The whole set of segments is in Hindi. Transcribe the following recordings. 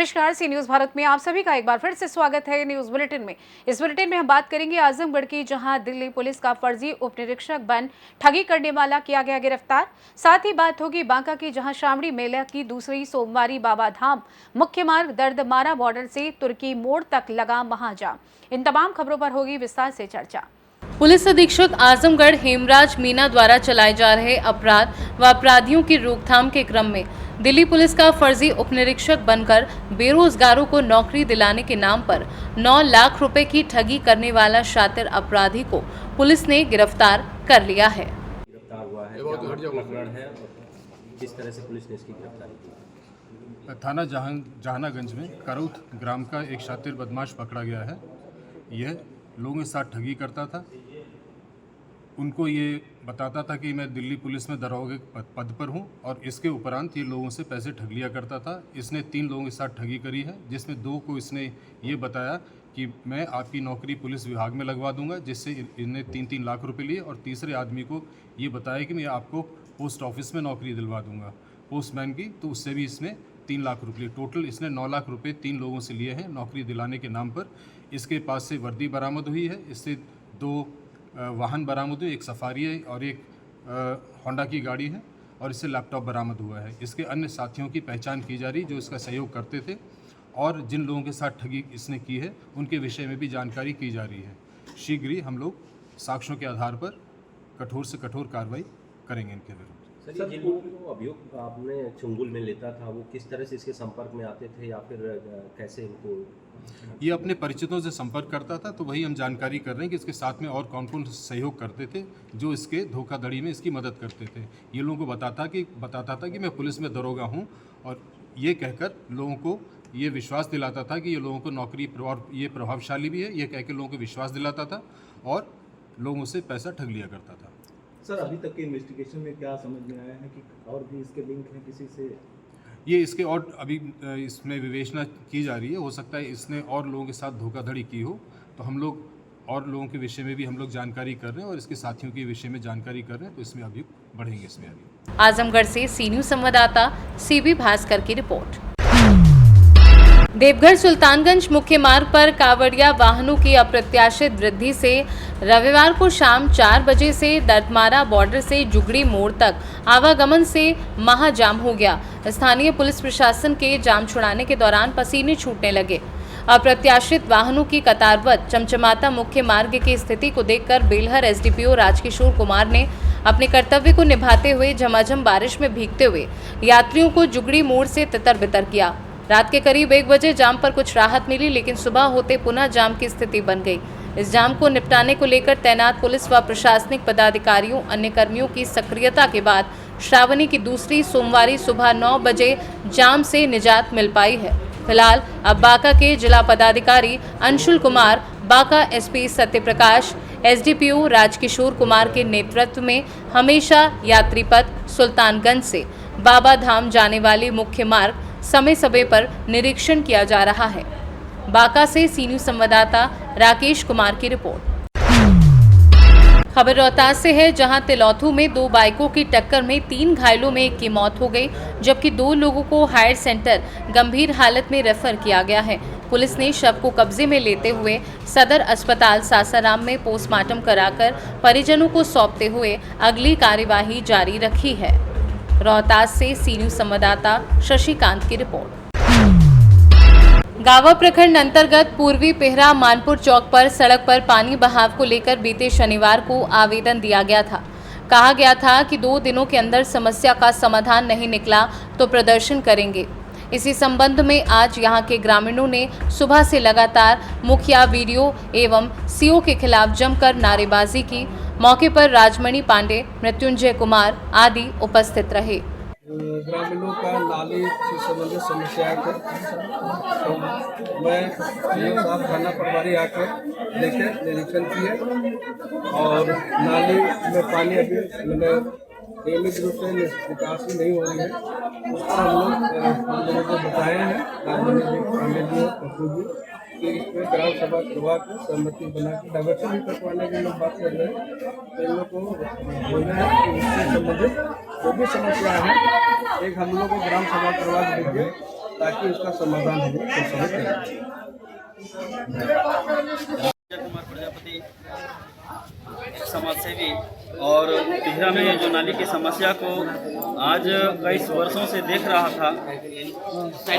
नमस्कार, सी न्यूज भारत में आप सभी का एक बार फिर से स्वागत है। न्यूज बुलेटिन में इस बुलेटिन में हम बात करेंगे आजमगढ़ की, जहां दिल्ली पुलिस का फर्जी उप निरीक्षक बन ठगी करने वाला किया गया गिरफ्तार। साथ ही बात होगी बांका की, जहां श्रावणी मेला की दूसरी सोमवारी बाबा धाम मुख्य मार्ग दर्दमारा बॉर्डर से तुर्की मोड़ तक लगा महाजाम। इन तमाम खबरों पर होगी विस्तार से चर्चा। पुलिस अधीक्षक आजमगढ़ हेमराज मीना द्वारा चलाए जा रहे अपराध व अपराधियों की रोकथाम के क्रम में दिल्ली पुलिस का फर्जी उपनिरीक्षक बनकर बेरोजगारों को नौकरी दिलाने के नाम पर 9 लाख रुपए की ठगी करने वाला शातिर अपराधी को पुलिस ने गिरफ्तार कर लिया है। गिरफ्तार हुआ है, क्या प्रकरण है और किस तरह से पुलिस ने इसकी गिरफ्तारी की? थाना जहानागंज में करौथ ग्राम का एक शातिर बदमाश पकड़ा गया है। यह लोगों के साथ ठगी करता था। उनको ये बताता था कि मैं दिल्ली पुलिस में दरोगा के पद पर हूं और इसके उपरांत ये लोगों से पैसे ठग लिया करता था। इसने 3 लोगों के साथ ठगी करी है, जिसमें 2 को इसने ये बताया कि मैं आपकी नौकरी पुलिस विभाग में लगवा दूंगा, जिससे इन्हें 3-3 लाख रुपए लिए, और तीसरे आदमी को ये बताया कि मैं आपको पोस्ट ऑफिस में नौकरी दिलवा दूंगा पोस्टमैन की, तो उससे भी इसने 3 लाख रुपये, टोटल इसने 9 लाख रुपये 3 लोगों से लिए हैं नौकरी दिलाने के नाम पर। इसके पास से वर्दी बरामद हुई है, इससे 2 वाहन बरामद हुए, एक सफारी है और एक होंडा की गाड़ी है, और इससे लैपटॉप बरामद हुआ है। इसके अन्य साथियों की पहचान की जा रही जो इसका सहयोग करते थे, और जिन लोगों के साथ ठगी इसने की है उनके विषय में भी जानकारी की जा रही है। शीघ्र ही हम लोग साक्ष्यों के आधार पर कठोर से कठोर कार्रवाई करेंगे इनके विरुद्ध। सर, जिन लोगों को अभियुक्त आपने चुंगुल में लेता था, वो किस तरह से इसके संपर्क में आते थे या फिर कैसे इनको? ये अपने परिचितों से संपर्क करता था, तो वही हम जानकारी कर रहे हैं कि इसके साथ में और कौन कौन सहयोग करते थे जो इसके धोखाधड़ी में इसकी मदद करते थे। ये लोगों को बताता था कि मैं पुलिस में दरोगा हूँ, और ये कहकर लोगों को ये विश्वास दिलाता था कि ये लोगों को नौकरी, ये प्रभावशाली भी है, ये कह के लोगों को विश्वास दिलाता था और लोगों से पैसा ठग लिया करता था। सर, अभी तक के इन्वेस्टिगेशन में क्या समझ में आया है कि और भी इसके लिंक हैं किसी से? ये इसके और अभी इसमें विवेचना की जा रही है। हो सकता है इसने और लोगों के साथ धोखाधड़ी की हो, तो हम लोग और लोगों के विषय में भी हम लोग जानकारी कर रहे हैं और इसके साथियों के विषय में जानकारी कर रहे हैं, तो इसमें अभी बढ़ेंगे इसमें अभी। आजमगढ़ से सी न्यूज संवाददाता सीबी भास्कर की रिपोर्ट। देवघर सुल्तानगंज मुख्य मार्ग पर कांवड़िया वाहनों की अप्रत्याशित वृद्धि से रविवार को शाम 4 बजे से दर्दमारा बॉर्डर से जुगड़ी मोड़ तक आवागमन से महाजाम हो गया। स्थानीय पुलिस प्रशासन के जाम छुड़ाने के दौरान पसीने छूटने लगे। अप्रत्याशित वाहनों की कतारबद्ध चमचमाता मुख्य मार्ग की स्थिति को देखकर बेलहर एसडीपीओ राजकिशोर कुमार ने अपने कर्तव्य को निभाते हुए झमाझम बारिश में भीगते हुए यात्रियों को जुगड़ी मोड़ से तितर बितर किया। रात के करीब 1 बजे जाम पर कुछ राहत मिली, लेकिन सुबह होते पुनः जाम की स्थिति बन गई। इस जाम को निपटाने को लेकर तैनात पुलिस व प्रशासनिक पदाधिकारियों, अन्य कर्मियों की सक्रियता के बाद श्रावणी की दूसरी सोमवारी सुबह 9 बजे जाम से निजात मिल पाई है। फिलहाल अब बांका के जिला पदाधिकारी अंशुल कुमार, बांका एसपी सत्यप्रकाश, एसडीपीओ राजकिशोर कुमार के नेतृत्व में हमेशा यात्री पथ सुल्तानगंज से बाबा धाम जाने वाले मुख्य मार्ग समय समय पर निरीक्षण किया जा रहा है। बांका से सी न्यूज संवाददाता राकेश कुमार की रिपोर्ट। खबर रोहतास से है, जहां तिलौथू में 2 बाइकों की टक्कर में 3 घायलों में एक की मौत हो गई, जबकि 2 लोगों को हायर सेंटर गंभीर हालत में रेफर किया गया है। पुलिस ने शव को कब्जे में लेते हुए सदर अस्पताल सासाराम में पोस्टमार्टम कराकर परिजनों को सौंपते हुए अगली कार्यवाही जारी रखी है। रोहतास से सी न्यूज संवाददाता शशिकांत की रिपोर्ट। गावा प्रखंड अंतर्गत पूर्वी पेहरा मानपुर चौक पर सड़क पर पानी बहाव को लेकर बीते शनिवार को आवेदन दिया गया था। कहा गया था कि 2 दिनों के अंदर समस्या का समाधान नहीं निकला तो प्रदर्शन करेंगे। इसी संबंध में आज यहां के ग्रामीणों ने सुबह से लगातार मुखिया, वीडियो एवं सीओ के खिलाफ जमकर नारेबाजी की। मौके पर राजमणि पांडे, मृत्युंजय कुमार आदि उपस्थित रहे। ग्रामीणों का नाली से संबंधित समस्या है, तो मैं साहब थाना प्रभारी आकर देखे, निरीक्षण किए, और नाली में पानी अभी नियमित रूप से निकासी नहीं हो रही है। उसका हम लोगों को बताए हैं कि इसमें ग्राम सभा करवा के सहमति बना के डाइवर्सन भी करवाने के लोग बात कर रहे हैं। तो इन लोग को बोलना है कि इससे संबंधित जो भी समस्या है, एक हम लोग को ग्राम सभा करवा दीजिए, ताकि उसका समाधान हम लोग कर सकें। कुमार प्रजापति एक समाजसेवी और तिहरा में जो नाली की समस्या को आज कई वर्षों से देख रहा था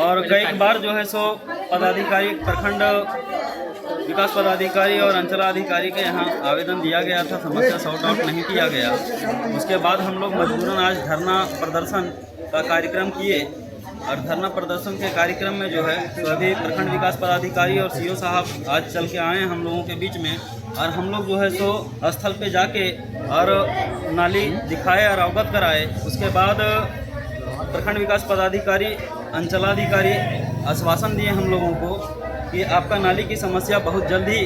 और कई बार जो है सो पदाधिकारी, प्रखंड विकास पदाधिकारी और अंचलाधिकारी के यहाँ आवेदन दिया गया था, समस्या सॉर्ट आउट नहीं किया गया। उसके बाद हम लोग मजबूरन आज धरना प्रदर्शन का कार्यक्रम किए और धरना प्रदर्शन के कार्यक्रम में जो है सभी प्रखंड विकास पदाधिकारी और सीओ साहब आज चल के आए हैं हम लोगों के बीच में और हम लोग जो है सो स्थल पे जाके और नाली दिखाए और अवगत कराए। उसके बाद प्रखंड विकास पदाधिकारी, अंचलाधिकारी आश्वासन दिए हम लोगों को कि आपका नाली की समस्या बहुत जल्द ही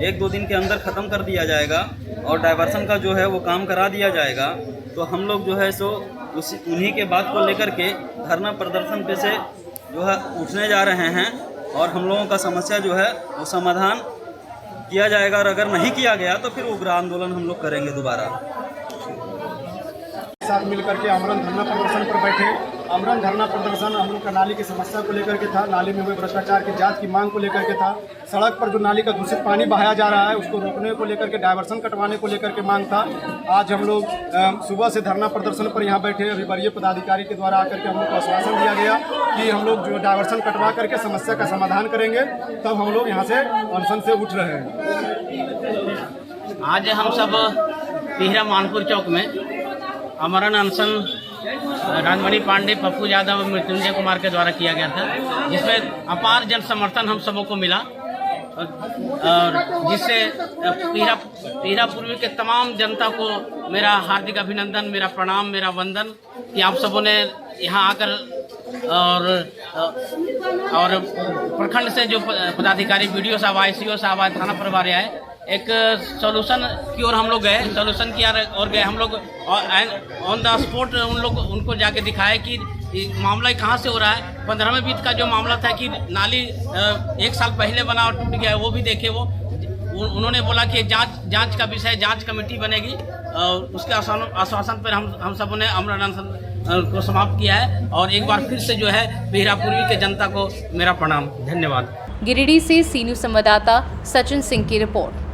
1-2 दिन के अंदर ख़त्म कर दिया जाएगा और डाइवर्सन का जो है वो काम करा दिया जाएगा। तो हम लोग जो है सो उन्हीं के बात को लेकर के धरना प्रदर्शन पे से जो है उठने जा रहे हैं और हम लोगों का समस्या जो है वो समाधान किया जाएगा और अगर नहीं किया गया तो फिर उग्र आंदोलन हम लोग करेंगे दोबारा। साथ मिलकर के आमरण धरना प्रदर्शन पर बैठे। आमरण धरना प्रदर्शन हम लोग का नाली की समस्या को लेकर के था, नाली में हुए भ्रष्टाचार की जांच की मांग को लेकर के था, सड़क पर जो नाली का दूषित पानी बहाया जा रहा है उसको रोकने को लेकर के, डायवर्सन कटवाने को लेकर के मांग था। आज हम लोग सुबह से धरना प्रदर्शन पर यहाँ बैठे। अभी वरीय पदाधिकारी के द्वारा आकर के हम लोग को आश्वासन दिया गया कि हम लोग जो डायवर्सन कटवा करके समस्या का समाधान करेंगे, तब हम लोग यहाँ से अनशन से उठ रहे हैं। आज हम सब तिहरा मानपुर चौक में अमरण अनशन राजमणि पांडे, पप्पू यादव और मृत्युंजय कुमार के द्वारा किया गया था, जिसमें अपार जन समर्थन हम सबों को मिला और जिससे तिहरा पूर्वी के तमाम जनता को मेरा हार्दिक अभिनंदन, मेरा प्रणाम, मेरा वंदन कि आप सबों ने यहाँ आकर और प्रखंड से जो पदाधिकारी, BDO साहब आए, CO साहब आए, थाना प्रभारी आए, एक सॉल्यूशन की ओर हम लोग गए, सॉल्यूशन की ओर गए हम लोग ऑन द स्पॉट उनको जाके दिखाए कि मामला कहाँ से हो रहा है। 15वें बीत का जो मामला था कि नाली 1 साल पहले बना और टूट गया है, वो भी देखे। उन्होंने बोला कि जांच का विषय, जांच कमेटी बनेगी और उसके आश्वासन पर हम सबों ने आमरण अनशन को समाप्त किया है। और एक बार फिर से जो है तिहरा पूर्वी के जनता को मेरा प्रणाम, धन्यवाद। गिरिडीह से सी न्यूज़ संवाददाता सचिन सिंह की रिपोर्ट।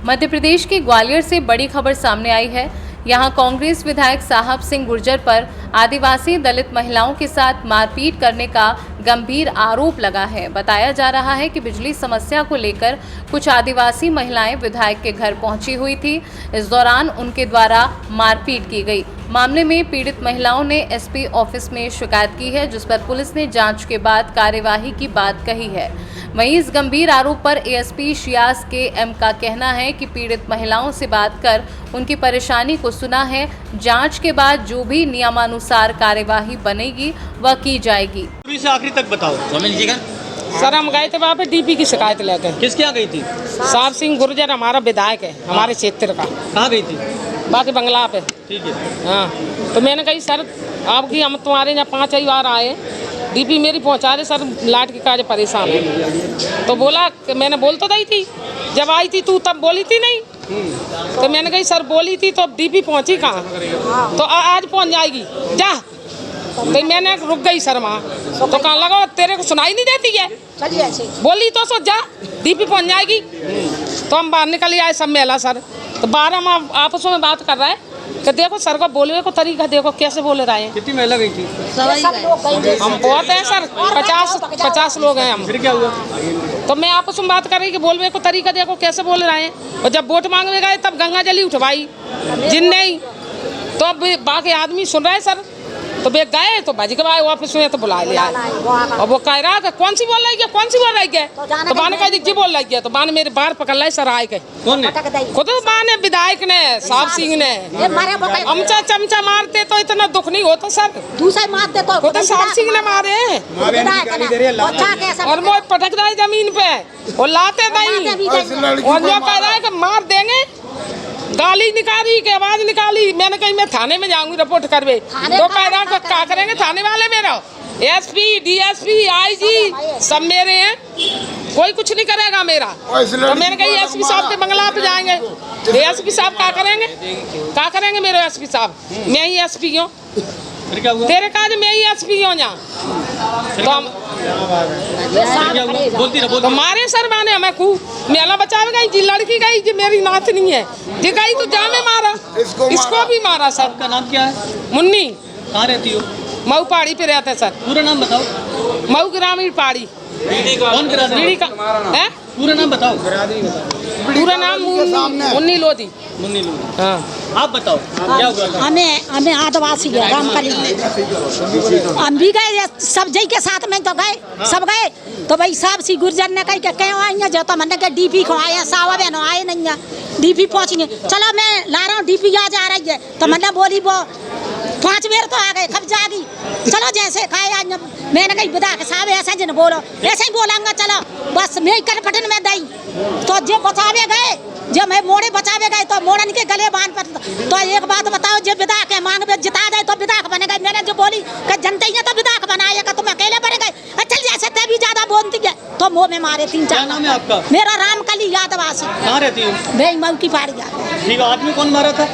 मध्य प्रदेश के ग्वालियर से बड़ी खबर सामने आई है। यहां कांग्रेस विधायक साहब सिंह गुर्जर पर आदिवासी दलित महिलाओं के साथ मारपीट करने का गंभीर आरोप लगा है। बताया जा रहा है कि बिजली समस्या को लेकर कुछ आदिवासी महिलाएं विधायक के घर पहुंची हुई थी। इस दौरान उनके द्वारा मारपीट की गई। मामले में पीड़ित महिलाओं ने SP ऑफिस में शिकायत की है, जिस पर पुलिस ने जांच के बाद कार्यवाही की बात कही है। वहीं इस गंभीर आरोप पर ASP शियास KM का कहना है कि पीड़ित महिलाओं से बात कर उनकी परेशानी को सुना है। जांच के बाद जो भी नियमानुसार कार्यवाही बनेगी वह की जाएगी। शुरू से आखिरी तक बताओ, समझ लीजिएगा। सर हम गए थे वहाँ पे DP की शिकायत लेकर। किसके यहाँ गई थी? साहब सिंह गुर्जर हमारा विधायक है, हमारे क्षेत्र का। कहाँ गई थी? बाकी बंगला पे। ठीक है। हाँ, तो मैंने कही सर आपकी हम तुम्हारे यहाँ 5 बार आए, DP मेरी पहुँचा रहे सर, लाइट के कार्य परेशान है। तो बोला कि मैंने बोल तो दी थी, जब आई थी तू तब बोली थी नहीं। तो मैंने कही सर बोली थी तो अब DP पहुँची कहाँ? तो आज पहुँच जाएगी, जा। तो मैंने रुक गई सर वहाँ। तो कहाँ लगा तेरे को सुनाई नहीं देती है, बोली तो सो जा, DP पहुँच जाएगी। तो हम बाहर निकल आए सब मेला सर। तो 12 हम आपस में बात कर रहे हैं कि देखो सर को बोलने को तरीका देखो कैसे बोल रहे हैं। कितनी महिला गई थी? हम बहुत हैं सर, 50 लोग हैं हम। फिर क्या हुआ? तो मैं आपस में बात कर रही कि बोलने को तरीका देखो कैसे बोल रहे हैं। और जब वोट मांगने गए तब गंगा जली उठवाई जिन नहीं, तो अब बाकी आदमी सुन रहे हैं सर। तो वे गए तो भाजी के भाई ऑफिस में तो बुला लिया और वो कह रहा कौन सी बोल रही है, कौन सी बोल रही है। तो बाने कह दी बोल रही है। तो बाने मेरे बाहर पकड़ लाई सर आए के। कौन ने? खुद बाने विधायक ने, साहब सिंह ने। अमचा चमचा मारते तो इतना दुख नहीं होता सर, दूसरे मारते तो खुद साहब सिंह ने मारे और वो पटक रहा है जमीन पे और लाते नहीं। और जो कह रहा है कि मार देंगे, गाली निकाली के आवाज निकाली। मैंने कही मैं थाने में जाऊंगी रिपोर्ट करवे। तो कह रहा क्या करेंगे थाने वाले मेरा? SP DSP IG सब मेरे हैं, कोई कुछ नहीं करेगा मेरा। तो मैंने कही SP साहब के बंगला पे जाएंगे। ASP साहब क्या करेंगे, क्या करेंगे मेरे SP साहब? मैं ही SP हूँ। फिर क्या हुआ? तेरे काज में ही एसपी हो जा तो बोलती रहो, तो मारे सर माने हमें खू मेला बचावे गई जी लड़की गई जी मेरी नाथ नहीं है जी गई तो जामे मारा इसको भी मारा सर। आपका नाम क्या है? मुन्नी। कहाँ रहती हो? मऊ पहाड़ी पे रहते सर। पूरा नाम बताओ। मऊ ग्रामीण पहाड़ी। कौन बीड़ी का है? पूरा नाम बताओ। पूरा नाम मुन्नी लोधी। मुन्नी लोधी। हाँ आप बताओ क्या हुआ था? हमें आदिवासी है रामकली हम भी गए सब जई के साथ में तो गए सब गए तो भाई सब सी गुर्जर ने कही के आएंगे जो तो मैंने कहा डीपी को आए सावा बहनों आए नहीं है डीपी पहुँचेंगे चलो मैं ला रहा हूँ डीपी आज आ रही है तो मैंने बोली वो 5 बेर तो आ गए कब जागी चलो जैसे खाए आज मैंने कही बता के साहब ऐसा जिन बोलो ऐसे ही बोलेंगे चलो बस मैं कटपटन में दई तो जो बचावे गए जब मैं मोड़े बचावे गए तो मोड़न के गले बांध पर तो एक बात बताओ जब विदा के मांग में जिता जाए तो विदाक बने गए मैंने जो बोली कि जनता ही तो विदाक बनाएगा तुम अकेले बने गए अच्छा जैसे ते भी ज्यादा बोलती है तो मुँह में मारे 3-4। क्या नाम है आपका? मेरा रामकली आदिवासी। कहाँ रहती हो? मैं मऊ की पहाड़ी ठीक है। आदमी कौन मारा था?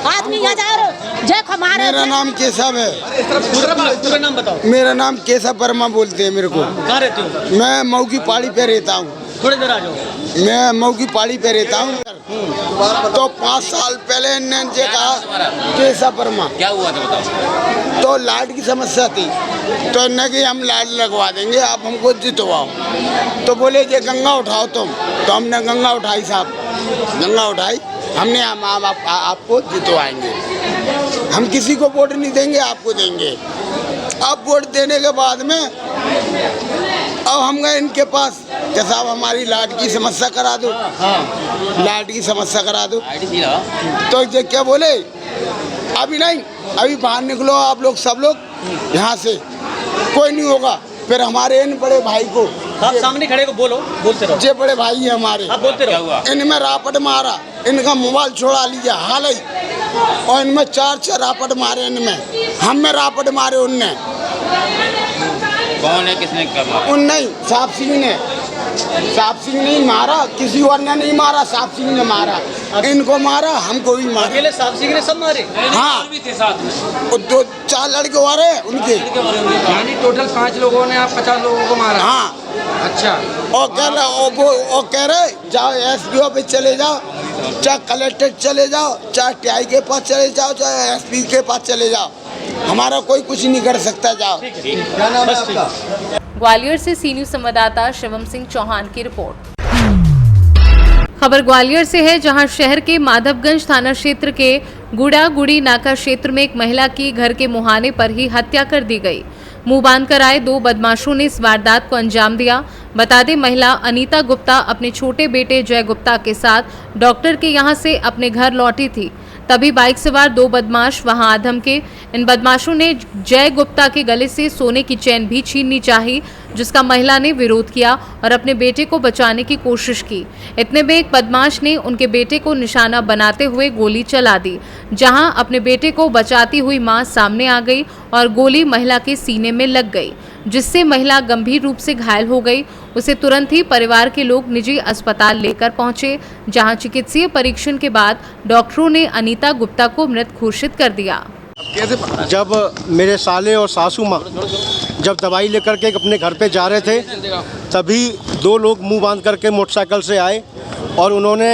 आदमी 1000 जय हमारे। मेरा नाम केशव है। पूरा नाम बताओ। मेरा नाम केशव वर्मा बोलते हैं मेरे को। कहाँ रहते हो? मैं मऊ की पहाड़ी पे रहता हूँ। थोड़ी देर आ जाओ। मैं मऊ की पहाड़ी पे रहता हूँ तो 5 साल पहले इन्होंने कहा केशव वर्मा क्या हुआ था बताओ। तो लाइट की समस्या थी तो इन्हें कि हम लाइट लगवा देंगे आप हमको जितवाओ तो बोले ये गंगा उठाओ तुम तो हमने गंगा उठाई साहब गंगा उठाई हमने आपको जितवाएंगे हम किसी को वोट नहीं देंगे आपको देंगे। अब वोट देने के बाद में अब हम गए इनके पास कि साहब हमारी लाइट की समस्या करा दो लाइट की समस्या करा दो तो ये क्या बोले अभी नहीं अभी बाहर निकलो आप लोग सब लोग यहाँ से कोई नहीं होगा। फिर हमारे इन बड़े भाई को आप सामने खड़े को बोलो बोलते रहो। ये बड़े भाई है हमारे आप बोलते रहो। इनमें रापट मारा इनका मोबाइल छोड़ा लिया हाल ही और इनमें 4 रापट मारे इनमें हम में रापट मारे उनने। कौन है किसने कर उन नहीं साहब सिंह ने साहब सिंह नहीं मारा किसी और ने नहीं मारा साहब सिंह ने मारा इनको मारा हमको भी मारा। अकेले साहब सिंह ने सब मारे? हाँ भी थे साथ में। 2-4 लड़के और हैं उनके यानी टोटल 5 लोगों ने आप 50 लोगों को मारा? हाँ। अच्छा। और कह रहे जाओ एसपी ऑफिस चले जाओ चाहे कलेक्टर चले जाओ चाहे टीआई के पास चले जाओ चाहे एसपी के पास चले जाओ हमारा कोई कुछ नहीं कर सकता जाओ। क्या नाम है आपका? ग्वालियर से सी न्यूज संवाददाता शिवम सिंह चौहान की रिपोर्ट। खबर ग्वालियर से है जहां शहर के माधवगंज थाना क्षेत्र के गुड़ी नाका क्षेत्र में एक महिला की घर के मुहाने पर ही हत्या कर दी गई। मुंह बांधकर आए 2 बदमाशों ने इस वारदात को अंजाम दिया। बता दें महिला अनीता गुप्ता अपने छोटे बेटे जय गुप्ता के साथ डॉक्टर के यहां से अपने घर लौटी थी। तभी बाइक सवार 2 बदमाश वहां आ धमके। इन बदमाशों ने जय गुप्ता के गले से सोने की चेन भी छीननी चाही जिसका महिला ने विरोध किया और अपने बेटे को बचाने की कोशिश की। इतने में एक बदमाश ने उनके बेटे को निशाना बनाते हुए गोली चला दी जहां अपने बेटे को बचाती हुई मां सामने आ गई और गोली महिला के सीने में लग गई जिससे महिला गंभीर रूप से घायल हो गई। उसे तुरंत ही परिवार के लोग निजी अस्पताल लेकर पहुंचे जहां चिकित्सीय परीक्षण के बाद डॉक्टरों ने अनीता गुप्ता को मृत घोषित कर दिया। जब मेरे साले और सासू माँ जब दवाई लेकर के अपने घर पे जा रहे थे तभी 2 लोग मुंह बांध करके मोटरसाइकिल से आए और उन्होंने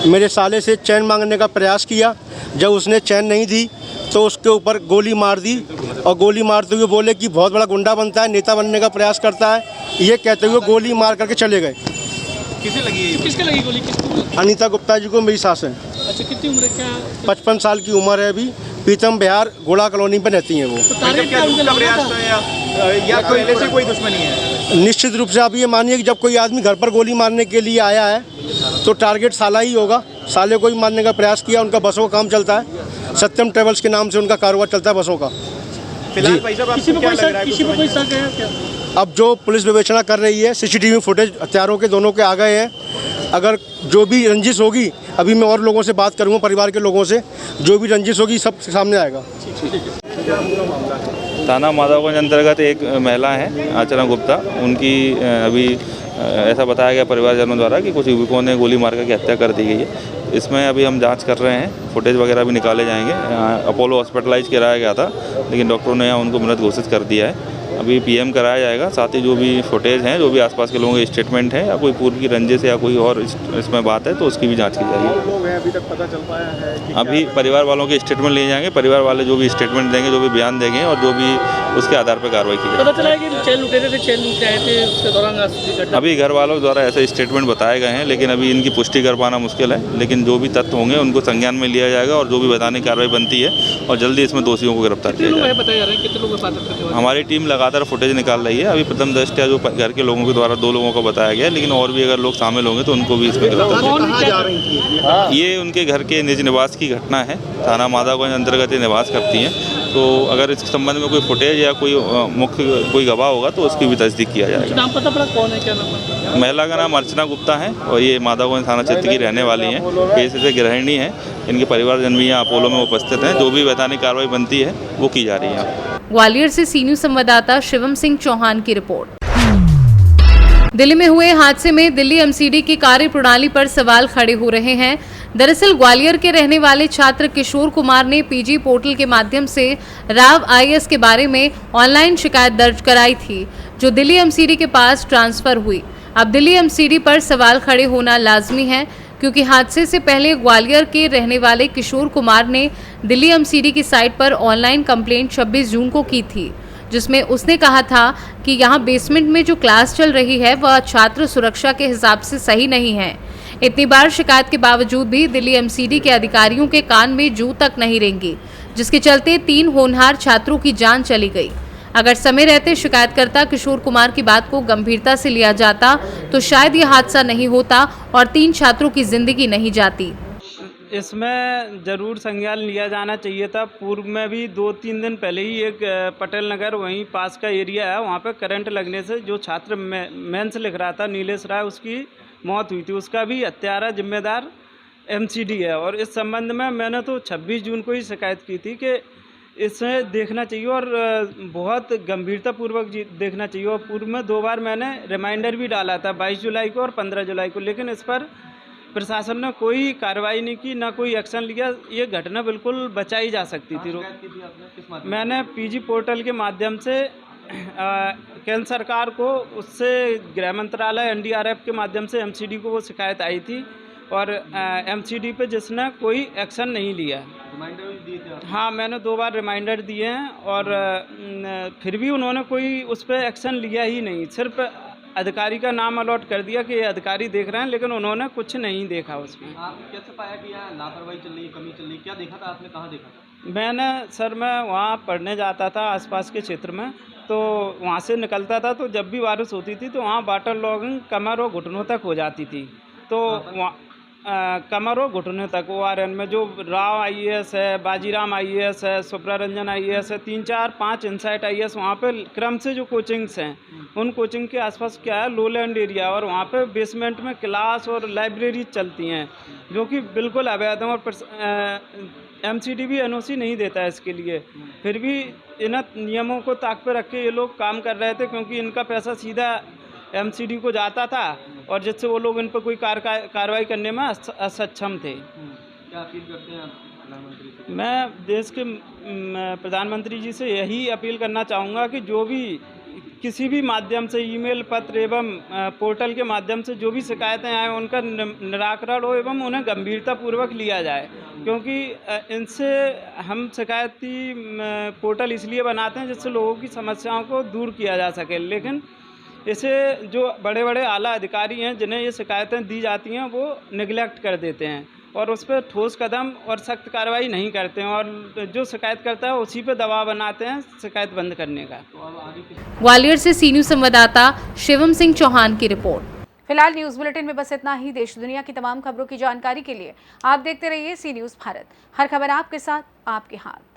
मेरे साले से चैन मांगने का प्रयास किया। जब उसने चैन नहीं दी तो उसके ऊपर गोली मार दी और गोली मारते हुए बोले कि बहुत बड़ा गुंडा बनता है नेता बनने का प्रयास करता है। ये कहते हुए गोली मार करके चले गए। किसे लगी? किसके लगी गोली? अनीता गुप्ता जी को मेरी सास है। अच्छा कितनी उम्र क्या? 55 साल की उम्र है अभी। पीतम बिहार गोला कॉलोनी पे रहती हैं वो। या पहले से कोई दुश्मनी है? निश्चित रूप से आप ये मानिए कि जब कोई आदमी घर पर गोली मारने के लिए आया है तो टारगेट साला ही होगा। साले को ही मारने का प्रयास किया। उनका बसों का काम चलता है सत्यम ट्रेवल्स के नाम से उनका कारोबार चलता है बसों का। फिलहाल किसी पे कोई शक है क्या? अब जो पुलिस विवेचना कर रही है सीसीटीवी फुटेज हत्यारों के दोनों के आ गए हैं। अगर जो भी रंजिश होगी अभी मैं और लोगों से बात करूँगा परिवार के लोगों से जो भी रंजिश होगी सब सामने आएगा। थाना माधवगंज अंतर्गत एक महिला है आचरण गुप्ता उनकी अभी ऐसा बताया गया परिवारजनों द्वारा कि कुछ युवकों ने गोली मार करके हत्या कर दी गई है। इसमें अभी हम जांच कर रहे हैं, फुटेज वगैरह भी निकाले जाएंगे। अपोलो हॉस्पिटलाइज कराया गया था, लेकिन डॉक्टरों ने यहाँ उनको मृत घोषित कर दिया है। अभी पीएम कराया जाएगा। साथ ही जो भी फुटेज हैं, जो भी आसपास के लोगों के स्टेटमेंट हैं या कोई पूर्व की रंजिश या कोई और इसमें बात है तो उसकी भी जांच की जाएगी। लोग हैं अभी तक पता चल पाया है कि अभी परिवार वालों के स्टेटमेंट लिए जाएंगे, परिवार वाले जो भी स्टेटमेंट देंगे, जो भी बयान देंगे और जो भी उसके आधार पर कार्रवाई की जाएगी। पता चला है कि चेन लुटेरे थे, चेन लूट आए थे, उसके दौरान अभी घर वालों द्वारा ऐसे स्टेटमेंट बताए गए हैं, लेकिन अभी इनकी पुष्टि कर पाना मुश्किल है। लेकिन जो भी तथ्य होंगे उनको संज्ञान में लिया जाएगा और जो भी बताने की कार्रवाई बनती है और जल्दी इसमें दोषियों को गिरफ्तार किया जाएगा। हमारी टीम लगातार फुटेज निकाल रही है। अभी प्रथम दृष्टया जो घर के लोगों के द्वारा 2 लोगों को बताया गया, लेकिन और भी अगर लोग शामिल होंगे तो उनको भी इसमें गिरफ्तार किया जाएगा। ये उनके घर के निज निवास की घटना है। थाना माधवगंज अंतर्गत ये निवास करती हैं। तो अगर इस संबंध में कोई फुटेज या कोई मुख्य कोई गवाह होगा तो उसकी भी तस्दीक किया जाएगा। नाम पता पड़ा कौन है, क्या नाम है? महिला का नाम अर्चना गुप्ता है और ये माधवगंज थाना क्षेत्र की रहने वाली हैं। पेशे से गृहिणी हैं। इनके परिवारजन भी यहाँ अपोलो में उपस्थित हैं। जो भी वैधानिक कार्रवाई बनती है वो की जा रही है। ग्वालियर से सी न्यूज़ संवाददाता शिवम सिंह चौहान की रिपोर्ट। दिल्ली में हुए हादसे में दिल्ली एमसीडी की कार्यप्रणाली पर सवाल खड़े हो रहे हैं। दरअसल ग्वालियर के रहने वाले छात्र किशोर कुमार ने पीजी पोर्टल के माध्यम से राव आईएएस के बारे में ऑनलाइन शिकायत दर्ज कराई थी, जो दिल्ली एमसीडी के पास ट्रांसफर हुई। अब दिल्ली एमसीडी पर सवाल खड़े होना लाजमी है, क्योंकि हादसे से पहले ग्वालियर के रहने वाले किशोर कुमार ने दिल्ली एमसीडी की साइट पर ऑनलाइन कंप्लेंट 26 जून को की थी, जिसमें उसने कहा था कि यहाँ बेसमेंट में जो क्लास चल रही है वह छात्र सुरक्षा के हिसाब से सही नहीं है। इतनी बार शिकायत के बावजूद भी दिल्ली एमसीडी के अधिकारियों के कान में जू तक नहीं रेंगी, जिसके चलते 3 होनहार छात्रों की जान चली गई। अगर समय रहते शिकायतकर्ता किशोर कुमार की बात को गंभीरता से लिया जाता तो शायद यह हादसा नहीं होता और 3 छात्रों की जिंदगी नहीं जाती। इसमें ज़रूर संज्ञान लिया जाना चाहिए था। पूर्व में भी 2-3 दिन पहले ही एक पटेल नगर वहीं पास का एरिया है, वहाँ पे करंट लगने से जो छात्र मेंस लिख रहा था नीलेश राय, उसकी मौत हुई थी। उसका भी हत्यारा जिम्मेदार एमसीडी है। और इस संबंध में मैंने तो 26 जून को ही शिकायत की थी कि इसे देखना चाहिए और बहुत गंभीरतापूर्वक देखना चाहिए। और पूर्व में 2 बार मैंने रिमाइंडर भी डाला था, 22 जुलाई को और 15 जुलाई को, लेकिन इस पर प्रशासन ने कोई कार्रवाई नहीं की, ना कोई एक्शन लिया। ये घटना बिल्कुल बचाई जा सकती थी। मैंने पीजी पोर्टल के माध्यम से केंद्र सरकार को, उससे गृह मंत्रालय एनडीआरएफ के माध्यम से एमसीडी को वो शिकायत आई थी और एमसीडी पे जिसने कोई एक्शन नहीं लिया। रिमाइंडर दिए थे? हाँ, मैंने 2 बार रिमाइंडर दिए हैं और फिर भी उन्होंने कोई उस पर एक्शन लिया ही नहीं। सिर्फ अधिकारी का नाम अलॉट कर दिया कि ये अधिकारी देख रहे हैं, लेकिन उन्होंने कुछ नहीं देखा उसमें। आप कैसे पाया कि यहाँ लापरवाही चल रही है, कमी चल रही है? क्या देखा था आपने, कहाँ देखा था? मैं वहाँ पढ़ने जाता था आसपास के क्षेत्र में, तो वहाँ से निकलता था, तो जब भी बारिश होती थी तो वहाँ वाटर लॉगिंग कमर और घुटनों तक हो जाती थी। तो वहाँ कमर और घुटने तक ORN में जो राव आईएएस है, बाजीराम आईएएस है, सुप्रा रंजन आईएएस है, 3, 4, 5 इनसाइट आईएएस, वहाँ पे क्रम से जो कोचिंग्स हैं उन कोचिंग के आसपास क्या है, लोलैंड एरिया, और वहाँ पे बेसमेंट में क्लास और लाइब्रेरी चलती हैं जो कि बिल्कुल अवैध हैं। और एमसीडी भी एनओसी नहीं देता है इसके लिए। फिर भी इन नियमों को ताक पे रख के ये लोग काम कर रहे थे, क्योंकि इनका पैसा सीधा एमसीडी को जाता था और जिससे वो लोग इन पर कोई कार्रवाई करने में असक्षम थे। क्या अपील करते हैं प्रधानमंत्री से? मैं देश के प्रधानमंत्री जी से यही अपील करना चाहूँगा कि जो भी किसी भी माध्यम से, ईमेल, पत्र एवं पोर्टल के माध्यम से जो भी शिकायतें आए उनका निराकरण हो एवं उन्हें गंभीरतापूर्वक लिया जाए, क्योंकि इनसे हम शिकायती पोर्टल इसलिए बनाते हैं जिससे लोगों की समस्याओं को दूर किया जा सके। लेकिन इसे जो बड़े बड़े आला अधिकारी हैं जिन्हें ये शिकायतें दी जाती हैं वो निगलेक्ट कर देते हैं और उस पर ठोस कदम और सख्त कार्रवाई नहीं करते हैं, और जो शिकायत करता है उसी पे दबाव बनाते हैं शिकायत बंद करने का। ग्वालियर से सी न्यूज़ संवाददाता शिवम सिंह चौहान की रिपोर्ट। फिलहाल न्यूज बुलेटिन में बस इतना ही। देश दुनिया की तमाम खबरों की जानकारी के लिए आप देखते रहिए सी न्यूज़ भारत। हर खबर आपके साथ, आपके हाथ।